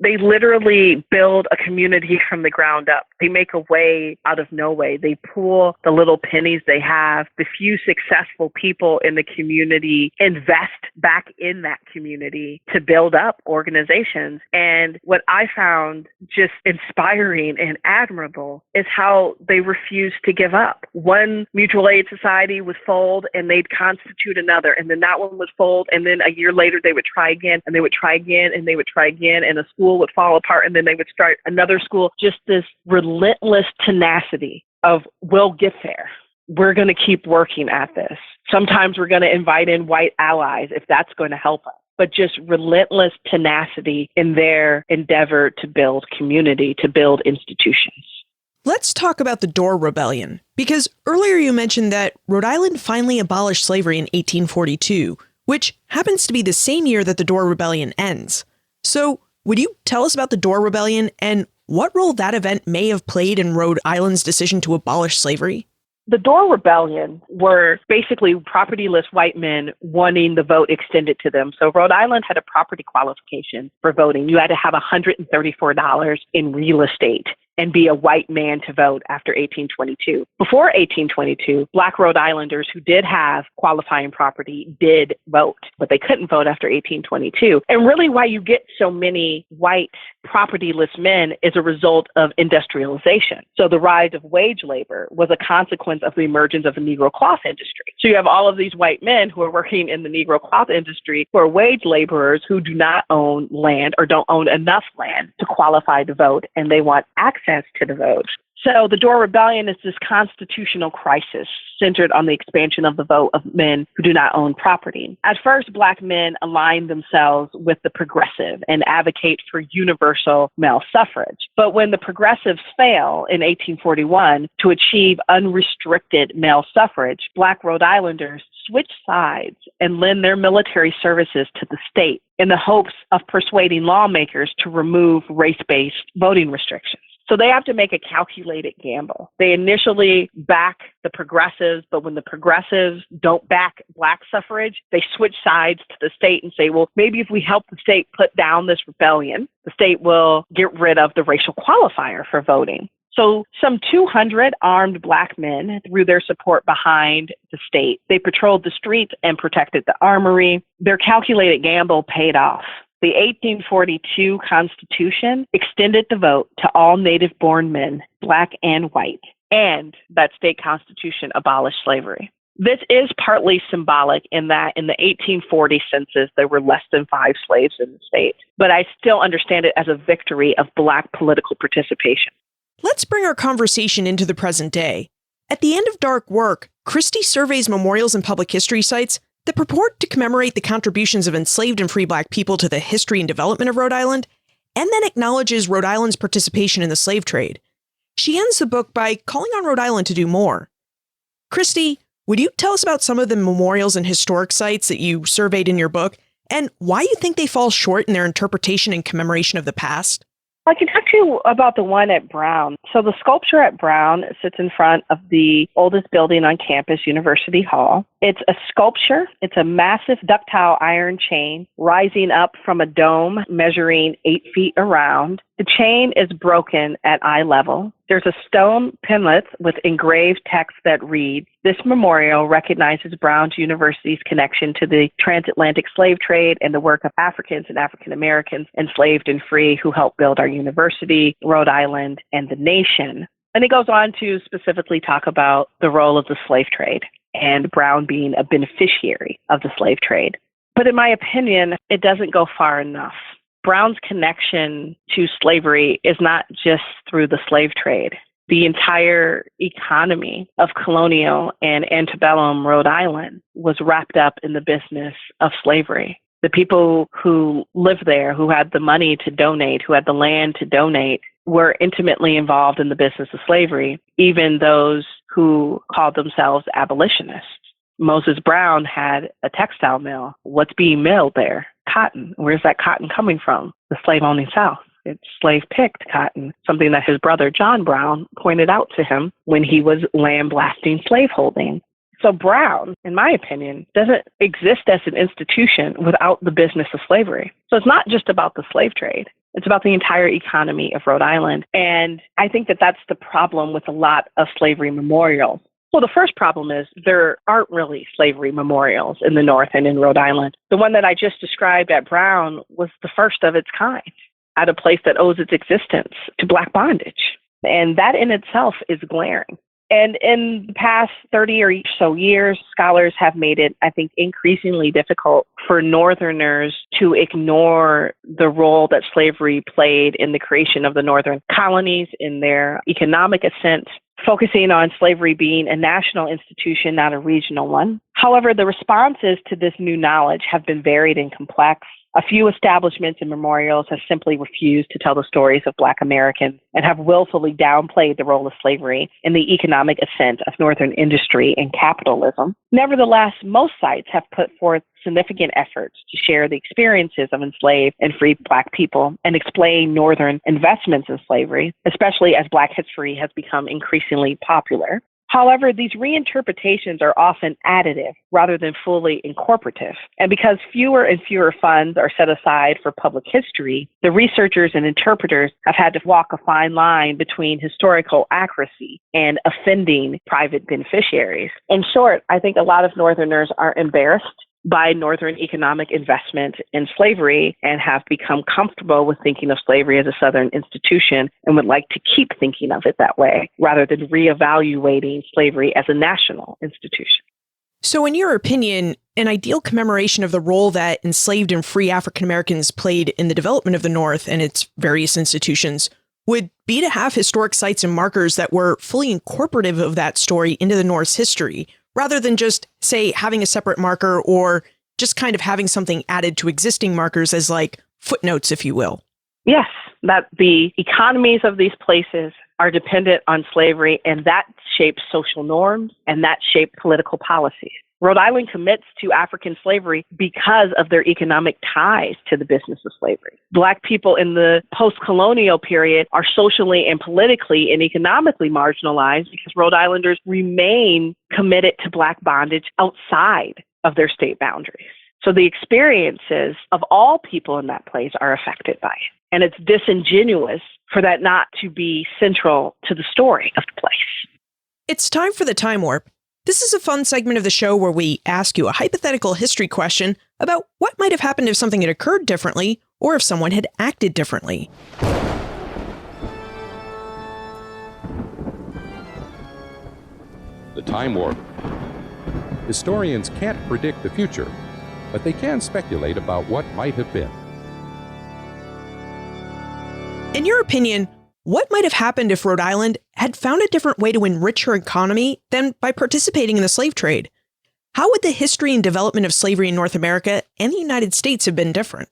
They literally build a community from the ground up. They make a way out of no way. They pool the little pennies they have. The few successful people in the community invest back in that community to build up organizations. And what I found just inspiring and admirable is how they refuse to give up. One mutual aid society would fold and they'd constitute another, and then that one would fold, and then a year later they would try again, and they would try again, and they would try again, and a school would fall apart, and then they would start another school. Just this relentless tenacity of, we'll get there. We're going to keep working at this. Sometimes we're going to invite in white allies if that's going to help us. But just relentless tenacity in their endeavor to build community, to build institutions. Let's talk about the Dorr Rebellion, because earlier you mentioned that Rhode Island finally abolished slavery in 1842, which happens to be the same year that the Dorr Rebellion ends. So, would you tell us about the Dorr Rebellion and what role that event may have played in Rhode Island's decision to abolish slavery? The Dorr Rebellion were basically propertyless white men wanting the vote extended to them. So Rhode Island had a property qualification for voting. You had to have $134 in real estate and be a white man to vote after 1822. Before 1822, Black Rhode Islanders who did have qualifying property did vote, but they couldn't vote after 1822. And really why you get so many white propertyless men is a result of industrialization. So the rise of wage labor was a consequence of the emergence of the Negro cloth industry. So you have all of these white men who are working in the Negro cloth industry who are wage laborers who do not own land or don't own enough land to qualify to vote, and they want access to the vote. So the Dorr Rebellion is this constitutional crisis centered on the expansion of the vote of men who do not own property. At first, Black men align themselves with the progressive and advocate for universal male suffrage. But when the progressives fail in 1841 to achieve unrestricted male suffrage, Black Rhode Islanders switch sides and lend their military services to the state in the hopes of persuading lawmakers to remove race-based voting restrictions. So they have to make a calculated gamble. They initially back the progressives, but when the progressives don't back Black suffrage, they switch sides to the state and say, well, maybe if we help the state put down this rebellion, the state will get rid of the racial qualifier for voting. So some 200 armed Black men threw their support behind the state. They patrolled the streets and protected the armory. Their calculated gamble paid off. The 1842 Constitution extended the vote to all native-born men, Black and white, and that state constitution abolished slavery. This is partly symbolic in that in the 1840 census, there were less than 5 slaves in the state, but I still understand it as a victory of Black political participation. Let's bring our conversation into the present day. At the end of Dark Work, Christie surveys memorials and public history sites that purport to commemorate the contributions of enslaved and free Black people to the history and development of Rhode Island, and then acknowledges Rhode Island's participation in the slave trade. She ends the book by calling on Rhode Island to do more. Christie, would you tell us about some of the memorials and historic sites that you surveyed in your book, and why you think they fall short in their interpretation and commemoration of the past? I can talk to you about the one at Brown. So the sculpture at Brown sits in front of the oldest building on campus, University Hall. It's a sculpture. It's a massive ductile iron chain rising up from a dome measuring 8 feet around. The chain is broken at eye level. There's a stone pinlet with engraved text that reads, "This memorial recognizes Brown University's connection to the transatlantic slave trade and the work of Africans and African Americans, enslaved and free, who helped build our university, Rhode Island, and the nation." And it goes on to specifically talk about the role of the slave trade and Brown being a beneficiary of the slave trade. But in my opinion, it doesn't go far enough. Brown's connection to slavery is not just through the slave trade. The entire economy of colonial and antebellum Rhode Island was wrapped up in the business of slavery. The people who lived there, who had the money to donate, who had the land to donate, were intimately involved in the business of slavery, even those who called themselves abolitionists. Moses Brown had a textile mill. What's being milled there? Cotton. Where's that cotton coming from? The slave-owning South. It's slave-picked cotton, something that his brother John Brown pointed out to him when he was lambasting slaveholding. So Brown, in my opinion, doesn't exist as an institution without the business of slavery. So it's not just about the slave trade. It's about the entire economy of Rhode Island. And I think that that's the problem with a lot of slavery memorials. Well, the first problem is there aren't really slavery memorials in the North and in Rhode Island. The one that I just described at Brown was the first of its kind at a place that owes its existence to Black bondage. And that in itself is glaring. And in the past 30 or so years, scholars have made it, I think, increasingly difficult for Northerners to ignore the role that slavery played in the creation of the Northern colonies, in their economic ascent, focusing on slavery being a national institution, not a regional one. However, the responses to this new knowledge have been varied and complex. A few establishments and memorials have simply refused to tell the stories of Black Americans and have willfully downplayed the role of slavery in the economic ascent of Northern industry and capitalism. Nevertheless, most sites have put forth significant efforts to share the experiences of enslaved and free Black people and explain Northern investments in slavery, especially as Black history has become increasingly popular. However, these reinterpretations are often additive rather than fully incorporative. And because fewer and fewer funds are set aside for public history, the researchers and interpreters have had to walk a fine line between historical accuracy and offending private beneficiaries. In short, I think a lot of Northerners are embarrassed by Northern economic investment in slavery and have become comfortable with thinking of slavery as a Southern institution and would like to keep thinking of it that way rather than reevaluating slavery as a national institution. So in your opinion, an ideal commemoration of the role that enslaved and free African Americans played in the development of the North and its various institutions would be to have historic sites and markers that were fully incorporative of that story into the North's history, rather than just, say, having a separate marker or just kind of having something added to existing markers as like footnotes, if you will. Yes, that the economies of these places are dependent on slavery, and that shapes social norms and that shapes political policies. Rhode Island commits to African slavery because of their economic ties to the business of slavery. Black people in the post-colonial period are socially and politically and economically marginalized because Rhode Islanders remain committed to Black bondage outside of their state boundaries. So the experiences of all people in that place are affected by it. And it's disingenuous for that not to be central to the story of the place. It's time for the Time Warp. This is a fun segment of the show where we ask you a hypothetical history question about what might have happened if something had occurred differently or if someone had acted differently. The Time Warp. Historians can't predict the future, but they can speculate about what might have been. In your opinion, what might have happened if Rhode Island had found a different way to enrich her economy than by participating in the slave trade? How would the history and development of slavery in North America and the United States have been different?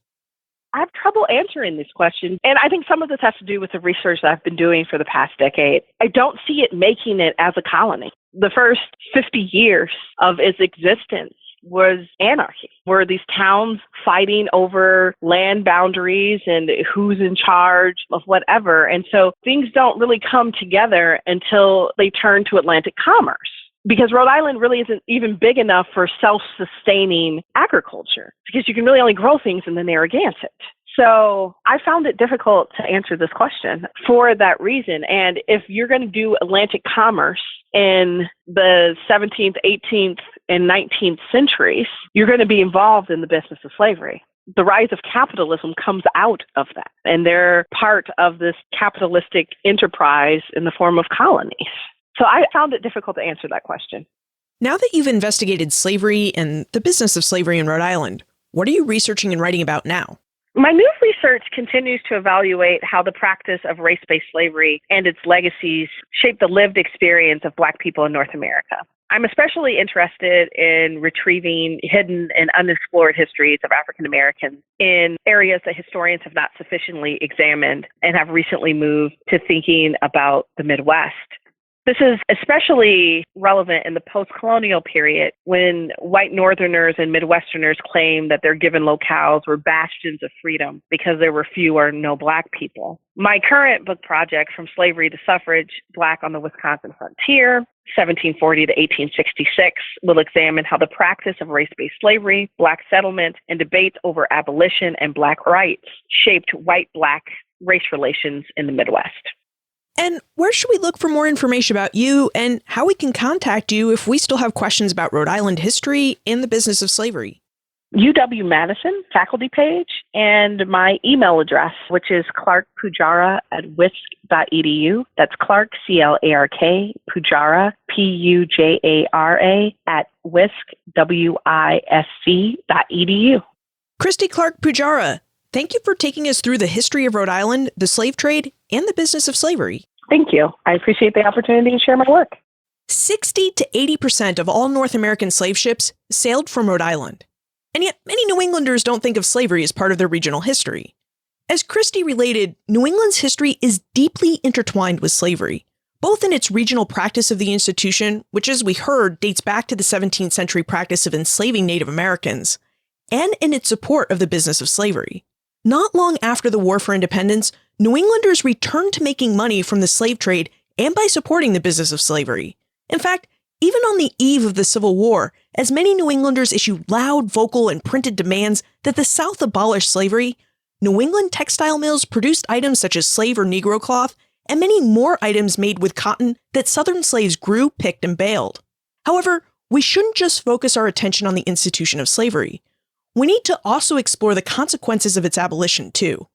I have trouble answering this question, and I think some of this has to do with the research that I've been doing for the past decade. I don't see it making it as a colony. The first 50 years of its existence was anarchy, where these towns fighting over land boundaries and who's in charge of whatever. And so things don't really come together until they turn to Atlantic commerce, because Rhode Island really isn't even big enough for self-sustaining agriculture, because you can really only grow things in the Narragansett. So I found it difficult to answer this question for that reason. And if you're going to do Atlantic commerce in the 17th, 18th, and 19th centuries, you're going to be involved in the business of slavery. The rise of capitalism comes out of that, and they're part of this capitalistic enterprise in the form of colonies. So I found it difficult to answer that question. Now that you've investigated slavery and the business of slavery in Rhode Island, what are you researching and writing about now? My new research continues to evaluate how the practice of race-based slavery and its legacies shape the lived experience of Black people in North America. I'm especially interested in retrieving hidden and unexplored histories of African Americans in areas that historians have not sufficiently examined and have recently moved to thinking about the Midwest. This is especially relevant in the post-colonial period when white Northerners and Midwesterners claim that their given locales were bastions of freedom because there were few or no Black people. My current book project, From Slavery to Suffrage, Black on the Wisconsin Frontier, 1740 to 1866 will examine how the practice of race-based slavery, black settlement, and debates over abolition and black rights shaped white-black race relations in the Midwest. And where should we look for more information about you and how we can contact you if we still have questions about Rhode Island history and the business of slavery? UW-Madison faculty page and my email address, which is clarkpujara@wisc.edu. That's Clark, C-L-A-R-K, Pujara, P-U-J-A-R-A, @wisc.edu. Christy Clark Pujara, thank you for taking us through the history of Rhode Island, the slave trade, and the business of slavery. Thank you. I appreciate the opportunity to share my work. 60 to 80% of all North American slave ships sailed from Rhode Island. And yet, many New Englanders don't think of slavery as part of their regional history. As Christy related, New England's history is deeply intertwined with slavery, both in its regional practice of the institution, which, as we heard, dates back to the 17th century practice of enslaving Native Americans, and in its support of the business of slavery. Not long after the War for Independence, New Englanders returned to making money from the slave trade and by supporting the business of slavery. In fact, even on the eve of the Civil War, as many New Englanders issued loud, vocal, and printed demands that the South abolish slavery, New England textile mills produced items such as slave or Negro cloth, and many more items made with cotton that Southern slaves grew, picked, and baled. However, we shouldn't just focus our attention on the institution of slavery. We need to also explore the consequences of its abolition, too.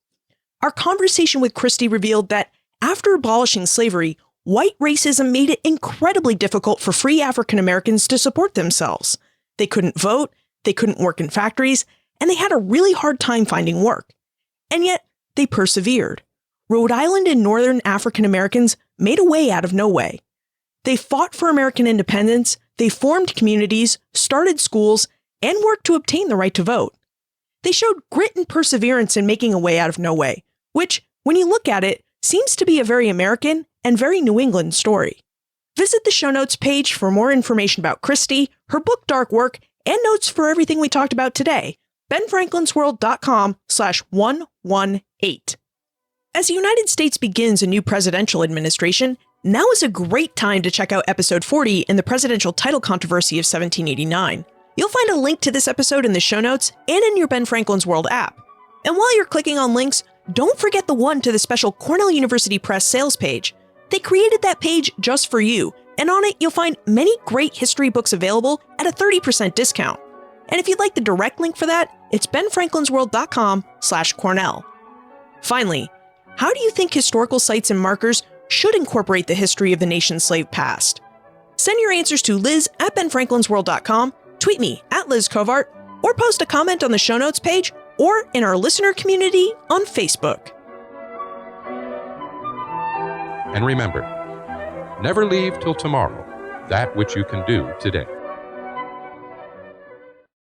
Our conversation with Christy revealed that after abolishing slavery, white racism made it incredibly difficult for free African Americans to support themselves. They couldn't vote, they couldn't work in factories, and they had a really hard time finding work. And yet, they persevered. Rhode Island and Northern African Americans made a way out of no way. They fought for American independence, they formed communities, started schools, and worked to obtain the right to vote. They showed grit and perseverance in making a way out of no way, which, when you look at it, seems to be a very American and very New England story. Visit the show notes page for more information about Christy, her book Dark Work, and notes for everything we talked about today. benfranklinsworld.com/118. As the United States begins a new presidential administration, now is a great time to check out episode 40 in the presidential title controversy of 1789. You'll find a link to this episode in the show notes and in your Ben Franklin's World app. And while you're clicking on links, don't forget the one to the special Cornell University Press sales page. They created that page just for you, and on it you'll find many great history books available at a 30% discount. And if you'd like the direct link for that, it's benfranklinsworld.com/Cornell. Finally, how do you think historical sites and markers should incorporate the history of the nation's slave past? Send your answers to liz@benfranklinsworld.com, tweet me @LizCovart, or post a comment on the show notes page or in our listener community on Facebook. And remember, never leave till tomorrow that which you can do today.